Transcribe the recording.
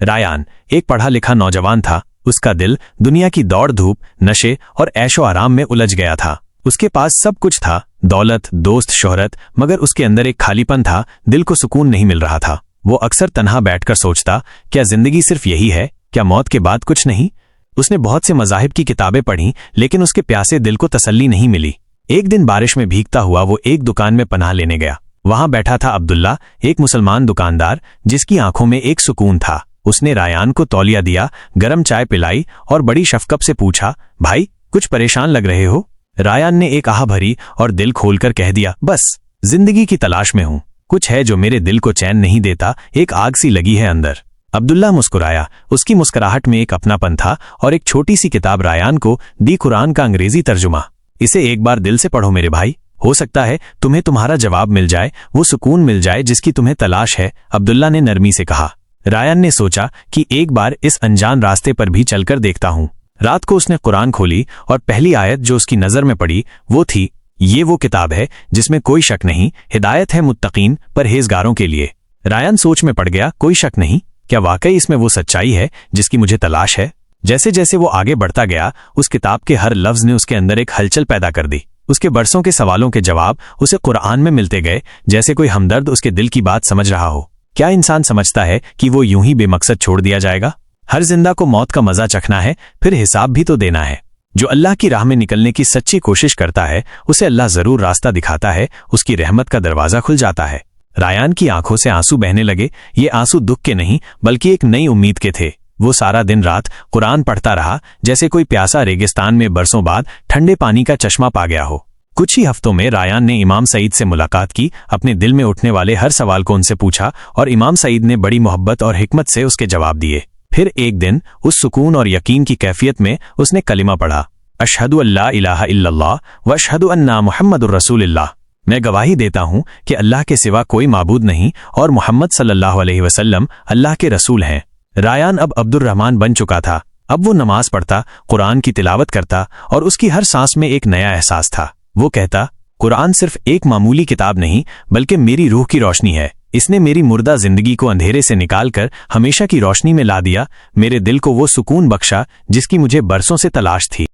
रायान एक पढ़ा लिखा नौजवान था। उसका दिल दुनिया की दौड़ धूप, नशे और ऐशो आराम में उलझ गया था। उसके पास सब कुछ था, दौलत, दोस्त, शोहरत, मगर उसके अंदर एक खालीपन था, दिल को सुकून नहीं मिल रहा था। वो अक्सर तन्हा बैठकर सोचता, क्या जिंदगी सिर्फ यही है? क्या मौत के बाद कुछ नहीं? उसने बहुत से मज़ाहिब की किताबें पढ़ीं, लेकिन उसके प्यासे दिल को तसल्ली नहीं मिली। एक दिन बारिश में भीगता हुआ वो एक दुकान में पनाह लेने गया। वहां बैठा था अब्दुल्ला, एक मुसलमान दुकानदार, जिसकी आंखों में एक सुकून था। उसने रायान को तौलिया दिया, गरम चाय पिलाई और बड़ी शफकत से पूछा, भाई कुछ परेशान लग रहे हो? रायान ने एक आह भरी और दिल खोलकर कह दिया, बस जिंदगी की तलाश में हूं। कुछ है जो मेरे दिल को चैन नहीं देता, एक आग सी लगी है अंदर। अब्दुल्ला मुस्कुराया। उसकी मुस्कुराहट में एक अपनापन था और एक छोटी सी किताब रायान को दी, कुरान का अंग्रेजी तर्जुमा। इसे एक बार दिल से पढ़ो मेरे भाई, हो सकता है तुम्हें तुम्हारा जवाब मिल जाए, वो सुकून मिल जाए जिसकी तुम्हें तलाश है, अब्दुल्ला ने नरमी से कहा। रायान ने सोचा कि एक बार इस अनजान रास्ते पर भी चलकर देखता हूं। रात को उसने कुरान खोली और पहली आयत जो उसकी नजर में पड़ी वो थी, ये वो किताब है जिसमें कोई शक नहीं, हिदायत है मुत्तकीन, परहेजगारों के लिए। रायान सोच में पड़ गया, कोई शक नहीं? क्या वाकई इसमें वो सच्चाई है जिसकी मुझे तलाश है? जैसे जैसे वो आगे बढ़ता गया, उस किताब के हर लफ्ज ने उसके अंदर एक हलचल पैदा कर दी। उसके बरसों के सवालों के जवाब उसे कुरान में मिलते गए, जैसे कोई हमदर्द उसके दिल की बात समझ रहा हो। क्या इंसान समझता है कि वो यूं ही बेमकसद छोड़ दिया जाएगा? हर जिंदा को मौत का मजा चखना है, फिर हिसाब भी तो देना है। जो अल्लाह की राह में निकलने की सच्ची कोशिश करता है, उसे अल्लाह जरूर रास्ता दिखाता है, उसकी रहमत का दरवाजा खुल जाता है। रायान की आंखों से आंसू बहने लगे। ये आंसू दुख के नहीं, बल्कि एक नई उम्मीद के थे। वो सारा दिन रात कुरान पढ़ता रहा, जैसे कोई प्यासा रेगिस्तान में बरसों बाद ठंडे पानी का चश्मा पा गया हो। कुछ ही हफ्तों में रायान ने इमाम सईद से मुलाकात की, अपने दिल में उठने वाले हर सवाल को उनसे पूछा और इमाम सईद ने बड़ी मोहब्बत और हिकमत से उसके जवाब दिए। फिर एक दिन उस सुकून और यकीन की कैफियत में उसने कलिमा पढ़ा, अशहदु अल्ला इलाहा इल्लल्लाह व अशहदु अन्ना मुहम्मदुर रसूलुल्लाह। मैं गवाही देता हूं कि अल्लाह के सिवा कोई माबूद नहीं और मोहम्मद सल्लल्लाहु अलैहि वसल्लम अल्लाह के रसूल हैं। रायान अब अब्दुर्रहमान बन चुका था। अब वो नमाज पढ़ता, कुरान की तिलावत करता और उसकी हर सांस में एक नया एहसास था। वो कहता, कुरान सिर्फ एक मामूली किताब नहीं, बल्कि मेरी रूह की रोशनी है। इसने मेरी मुर्दा जिंदगी को अंधेरे से निकालकर हमेशा की रोशनी में ला दिया, मेरे दिल को वो सुकून बख्शा जिसकी मुझे बरसों से तलाश थी।